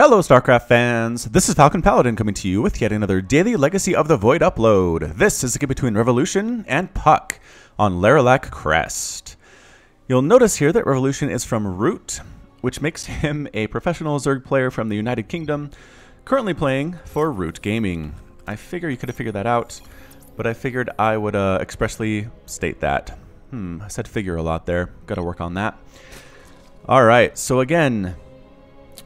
Hello StarCraft fans, this is Falcon Paladin coming to you with yet another daily Legacy of the Void upload. This is the game between Revolution and puCK on Lerilak Crest. You'll notice here that Revolution is from Root, which makes him a professional Zerg player from the United Kingdom, currently playing for Root Gaming. I figure you could have figured that out, but I figured I would expressly state that. I said figure a lot there, gotta work on that. Alright, so again,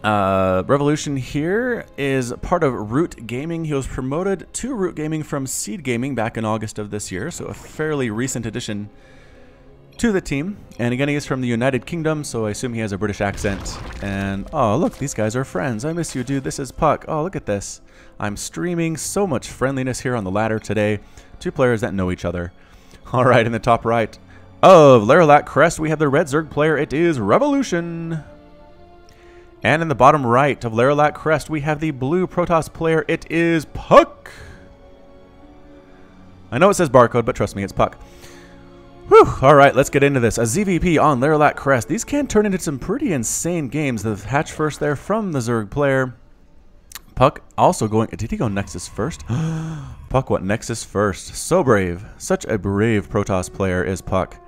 Revolution here is part of Root Gaming. He was promoted to Root Gaming from Seed Gaming back in August of this year, so a fairly recent addition to the team. And again, he is from the United Kingdom, so I assume he has a British accent. And oh, look, these guys are friends. I miss you, dude. This is puCK. Oh, look at this. I'm streaming so much friendliness here on the ladder today. Two players that know each other. All right, in the top right of Lerilak Crest, we have the red Zerg player. It is Revolution. And in the bottom right of Lerilak Crest, we have the blue Protoss player. It is puCK. I know it says barcode, but trust me, it's puCK. Whew. All right, let's get into this. A ZVP on Lerilak Crest. These can turn into some pretty insane games. The hatch first there from the Zerg player. puCK also going... Did he go Nexus first? puCK went Nexus first. So brave. Such a brave Protoss player is puCK.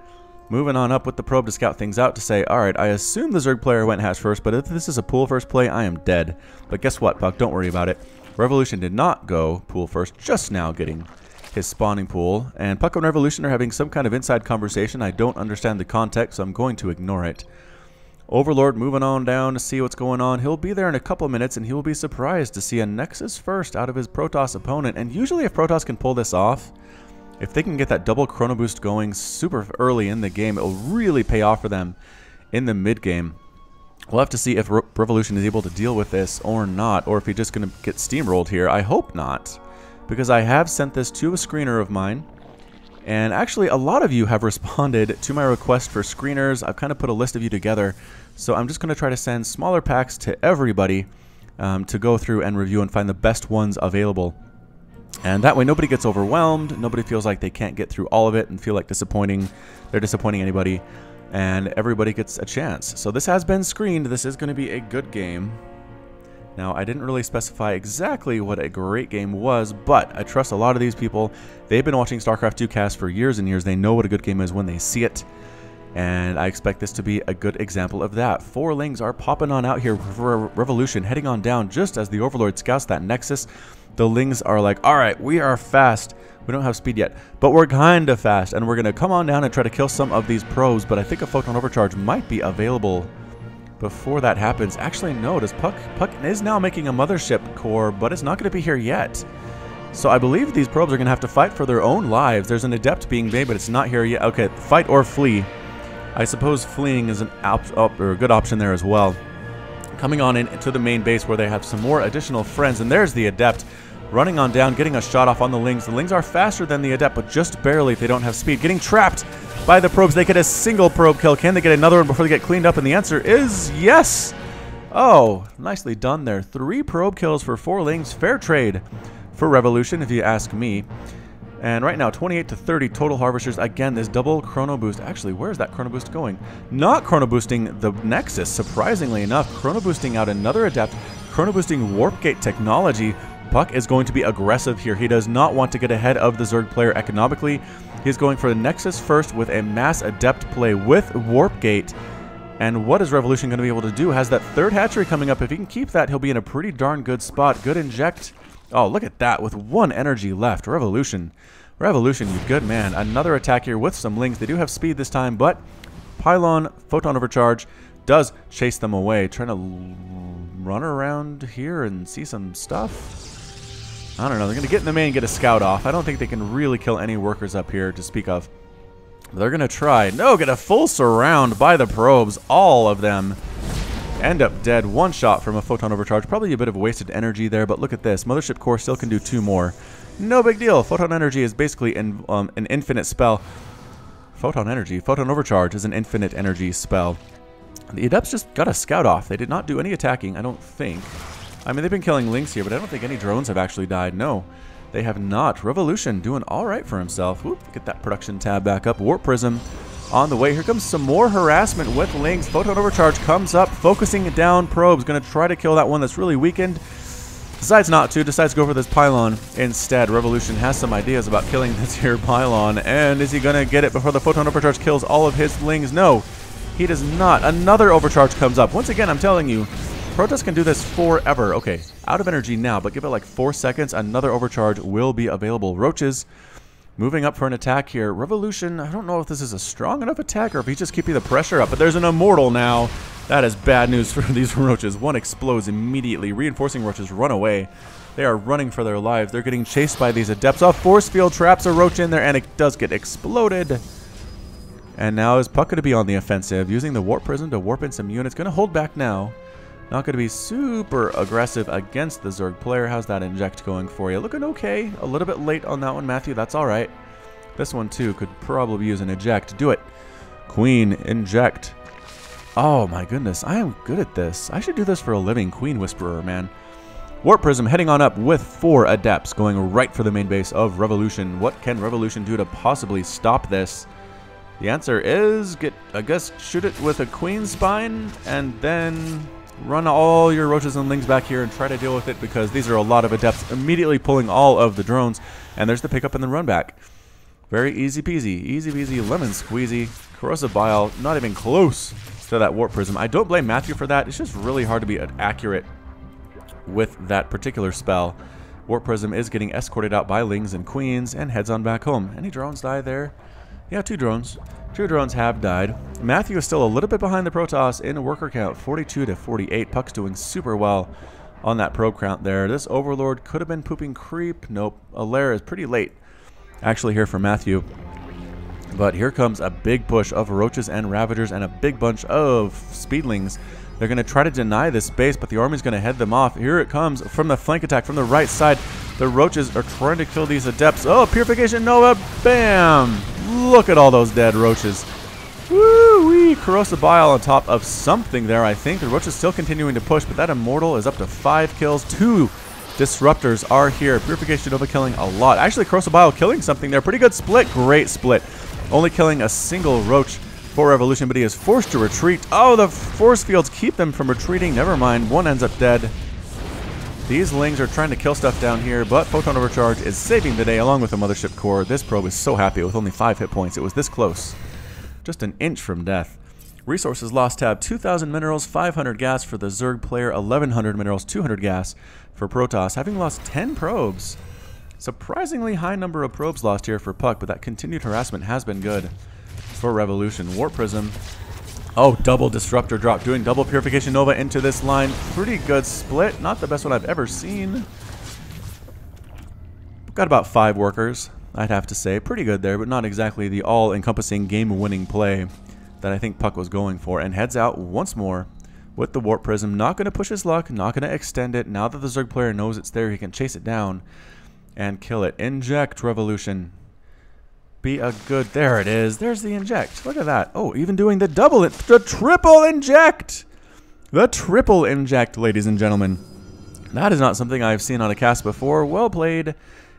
Moving on up with the probe to scout things out to say, alright, I assume the Zerg player went hatch first, but if this is a pool first play, I am dead. But guess what, puCK? Don't worry about it. Revolution did not go pool first, just now getting his spawning pool. And puCK and Revolution are having some kind of inside conversation. I don't understand the context, so I'm going to ignore it. Overlord moving on down to see what's going on. He'll be there in a couple minutes, and he will be surprised to see a Nexus first out of his Protoss opponent. And usually if Protoss can pull this off, if they can get that double chrono boost going super early in the game, it will really pay off for them in the mid game. We'll have to see if Revolution is able to deal with this or not, or if he's just going to get steamrolled here. I hope not, because I have sent this to a screener of mine, and actually a lot of you have responded to my request for screeners. I've kind of put a list of you together, so I'm just going to try to send smaller packs to everybody to go through and review and find the best ones available. And that way nobody gets overwhelmed, nobody feels like they can't get through all of it and feel like they're disappointing anybody, and everybody gets a chance. So this has been screened. This is going to be a good game. Now, I didn't really specify exactly what a great game was, but I trust a lot of these people. They've been watching StarCraft 2 cast for years and years. They know what a good game is when they see it, and I expect this to be a good example of that. 4 Lings are popping on out here for Revolution, heading on down just as the Overlord scouts that Nexus. The Lings are like, alright, we are fast. We don't have speed yet, but we're kind of fast, and we're going to come on down and try to kill some of these probes, but I think a Photon Overcharge might be available before that happens. Actually, no, puCK is now making a Mothership core, but it's not going to be here yet. So I believe these probes are going to have to fight for their own lives. There's an Adept being made, but it's not here yet. Okay, fight or flee. I suppose fleeing is a good option there as well. Coming on into the main base where they have some more additional friends, and there's the Adept running on down, getting a shot off on the Lings. The Lings are faster than the Adept, but just barely if they don't have speed. Getting trapped by the probes. They get a single probe kill. Can they get another one before they get cleaned up? And the answer is yes. Oh, nicely done there. 3 probe kills for 4 Lings. Fair trade for Revolution, if you ask me. And right now, 28 to 30 total harvesters. Again, this double chrono boost. Actually, where's that chrono boost going? Not chrono boosting the Nexus, surprisingly enough. Chrono boosting out another Adept. Chrono boosting Warp Gate technology. puCK is going to be aggressive here. He does not want to get ahead of the Zerg player economically. He's going for the Nexus first with a mass Adept play with Warp Gate. And what is Revolution going to be able to do? Has that 3rd hatchery coming up. If he can keep that, he'll be in a pretty darn good spot. Good inject. Oh, look at that, with 1 energy left. Revolution, you good man. Another attack here with some Lings. They do have speed this time, but Pylon Photon Overcharge does chase them away. Trying to run around here and see some stuff. I don't know. They're going to get in the main and get a scout off. I don't think they can really kill any workers up here to speak of. They're going to try. No, get a full surround by the probes. All of them end up dead. 1 shot from a Photon Overcharge. Probably a bit of wasted energy there, but look at this. Mothership Core still can do 2 more. No big deal. Photon Energy is basically an infinite spell. Photon Overcharge is an infinite energy spell. The Adepts just got a scout off. They did not do any attacking, I don't think. I mean, they've been killing Lings here, but I don't think any drones have actually died. No, they have not. Revolution doing all right for himself. Whoop, get that production tab back up. Warp Prism on the way. Here comes some more harassment with Lings. Photon Overcharge comes up, focusing down probes. Going to try to kill that one that's really weakened. Decides not to, decides to go for this pylon instead. Revolution has some ideas about killing this here pylon. And is he going to get it before the Photon Overcharge kills all of his Lings? No, he does not. Another Overcharge comes up. Once again, I'm telling you, Protoss can do this forever. Okay, out of energy now, but give it like 4 seconds. Another Overcharge will be available. Roaches moving up for an attack here. Revolution, I don't know if this is a strong enough attack or if he's just keeping the pressure up, but there's an Immortal now. That is bad news for these Roaches. One explodes immediately. Reinforcing Roaches run away. They are running for their lives. They're getting chased by these Adepts. Oh, Force Field traps a Roach in there, and it does get exploded. And now is puCK going to be on the offensive, using the Warp Prism to warp in some units. Going to hold back now. Not going to be super aggressive against the Zerg player. How's that inject going for you? Looking okay. A little bit late on that one, Matthew. That's all right. This one, too, could probably use an eject. Do it. Queen, inject. Oh, my goodness. I am good at this. I should do this for a living. Queen Whisperer, man. Warp Prism heading on up with 4 Adepts, going right for the main base of Revolution. What can Revolution do to possibly stop this? The answer is, I guess, shoot it with a Queen Spine, and then run all your Roaches and Lings back here and try to deal with it, because these are a lot of Adepts immediately pulling all of the drones. And there's the pickup and the run back. Very easy peasy. Easy peasy, lemon squeezy. Corrosive Bile, not even close to that Warp Prism. I don't blame Matthew for that. It's just really hard to be accurate with that particular spell. Warp Prism is getting escorted out by Lings and Queens and heads on back home. Any drones die there? Yeah, 2 drones. 2 drones have died. Matthew is still a little bit behind the Protoss in worker count, 42 to 48. puCK's doing super well on that probe count there. This Overlord could have been pooping creep. Nope. Alair is pretty late actually here for Matthew. But here comes a big push of Roaches and Ravagers and a big bunch of Speedlings. They're going to try to deny this space, but the army's going to head them off. Here it comes from the flank attack from the right side. The Roaches are trying to kill these Adepts. Oh, Purification Nova. Bam! Look at all those dead Roaches. Woo-wee! Corrosive Bile on top of something there, I think. The Roaches still continuing to push, but that Immortal is up to 5 kills. 2 Disruptors are here. Purification Nova killing a lot. Actually, Corrosive Bile killing something there. Pretty good split. Great split. Only killing a single Roach for Revolution, but he is forced to retreat. Oh, the force fields keep them from retreating. Never mind. One ends up dead. These Lings are trying to kill stuff down here, but Photon Overcharge is saving the day along with the Mothership Core. This probe is so happy with only 5 hit points. It was this close. Just an inch from death. Resources lost tab, 2,000 minerals, 500 gas for the Zerg player, 1,100 minerals, 200 gas for Protoss, having lost 10 probes. Surprisingly high number of probes lost here for puCK, but that continued harassment has been good for Revolution. Warp Prism. Oh, double Disruptor drop, doing double Purification Nova into this line. Pretty good split. Not the best one I've ever seen. Got about 5 workers, I'd have to say. Pretty good there, but not exactly the all-encompassing game-winning play that I think puCK was going for. And heads out once more with the Warp Prism. Not going to push his luck, not going to extend it. Now that the Zerg player knows it's there, he can chase it down and kill it. Inject, Revolution. Be a good... There it is. There's the inject. Look at that. Oh, even doing the double... The triple inject! The triple inject, ladies and gentlemen. That is not something I've seen on a cast before. Well played.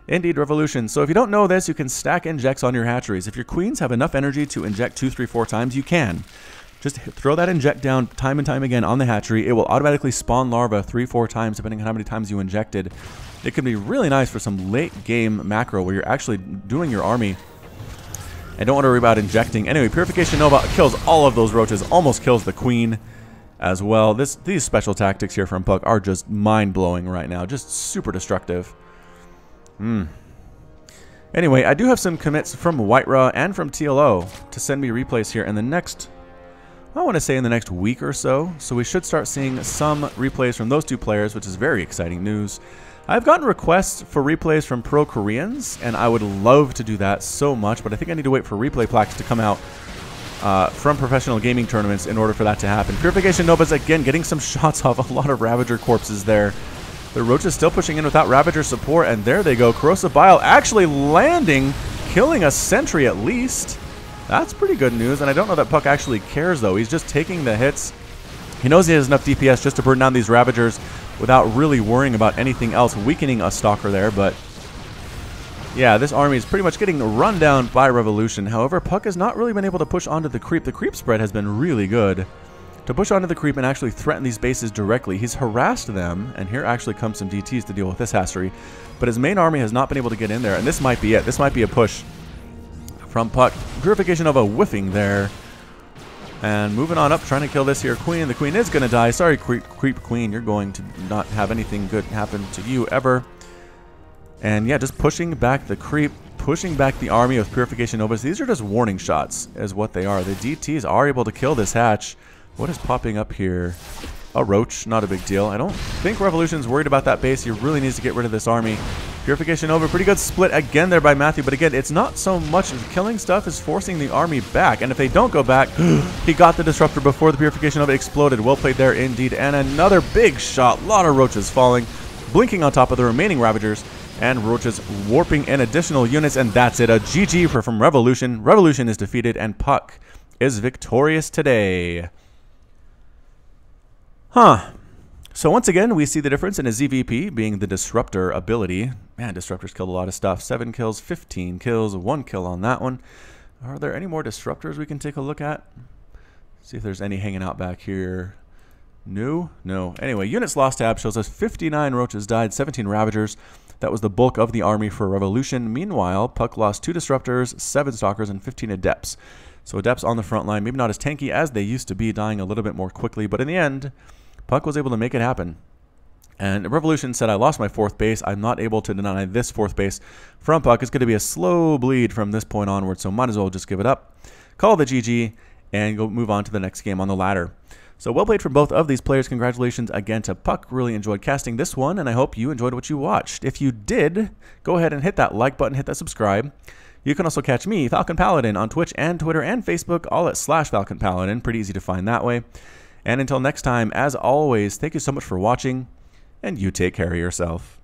Indeed, Revolution. So if you don't know this, you can stack injects on your hatcheries. If your queens have enough energy to inject 2, 3, 4 times, you can. Just throw that inject down time and time again on the hatchery. It will automatically spawn larvae 3, 4 times, depending on how many times you injected. It can be really nice for some late game macro where you're actually doing your army and don't want to worry about injecting. Anyway, Purification Nova kills all of those Roaches, almost kills the Queen as well. These special tactics here from puCK are just mind-blowing right now, just super destructive. Anyway, I do have some commits from Whitera and from TLO to send me replays here in the next, I want to say in the next week or so. So we should start seeing some replays from those 2 players, which is very exciting news. I've gotten requests for replays from pro Koreans, and I would love to do that so much, but I think I need to wait for replay plaques to come out from professional gaming tournaments in order for that to happen. Purification Nova's again getting some shots off. A lot of Ravager corpses there. The Roach is still pushing in without Ravager support, and there they go. Corrosive Bile actually landing, killing a sentry at least. That's pretty good news, and I don't know that puCK actually cares, though. He's just taking the hits. He knows he has enough DPS just to burn down these Ravagers without really worrying about anything else, weakening a Stalker there, but Yeah, this army is pretty much getting run down by Revolution. However, puCK has not really been able to push onto the creep. The creep spread has been really good to push onto the creep and actually threaten these bases directly. He's harassed them, and here actually comes some DTs to deal with this hassery. But his main army has not been able to get in there, and this might be it. This might be a push from puCK. Purification of a whiffing there. And moving on up, trying to kill this here queen. The queen is going to die. Sorry, creep queen. You're going to not have anything good happen to you ever. And yeah, just pushing back the creep, pushing back the army with Purification Novas. These are just warning shots is what they are. The DTs are able to kill this hatch. What is popping up here? A roach, not a big deal. I don't think Revolution's worried about that base. He really needs to get rid of this army. Purification over. Pretty good split again there by Matthew. But again, it's not so much killing stuff as forcing the army back. And if they don't go back, he got the Disruptor before the Purification over exploded. Well played there indeed. And another big shot. A lot of roaches falling, blinking on top of the remaining Ravagers. And roaches warping in additional units. And that's it. A GG from Revolution. Revolution is defeated and puCK is victorious today. So once again, we see the difference in a ZVP being the Disruptor ability. Man, Disruptors killed a lot of stuff. 7 kills, 15 kills, 1 kill on that one. Are there any more Disruptors we can take a look at? See if there's any hanging out back here. No. Anyway, units lost tab shows us 59 roaches died, 17 Ravagers. That was the bulk of the army for Revolution. Meanwhile, puCK lost 2 Disruptors, 7 Stalkers, and 15 Adepts. So Adepts on the front line, maybe not as tanky as they used to be, dying a little bit more quickly, but in the end, puCK was able to make it happen. And Revolution said, I lost my 4th base. I'm not able to deny this 4th base from puCK. It's going to be a slow bleed from this point onward, so might as well just give it up. Call the GG and go move on to the next game on the ladder. So well played from both of these players. Congratulations again to puCK. Really enjoyed casting this one, and I hope you enjoyed what you watched. If you did, go ahead and hit that like button, hit that subscribe. You can also catch me, Falcon Paladin, on Twitch and Twitter and Facebook, all at /Falcon Paladin. Pretty easy to find that way. And until next time, as always, thank you so much for watching, and you take care of yourself.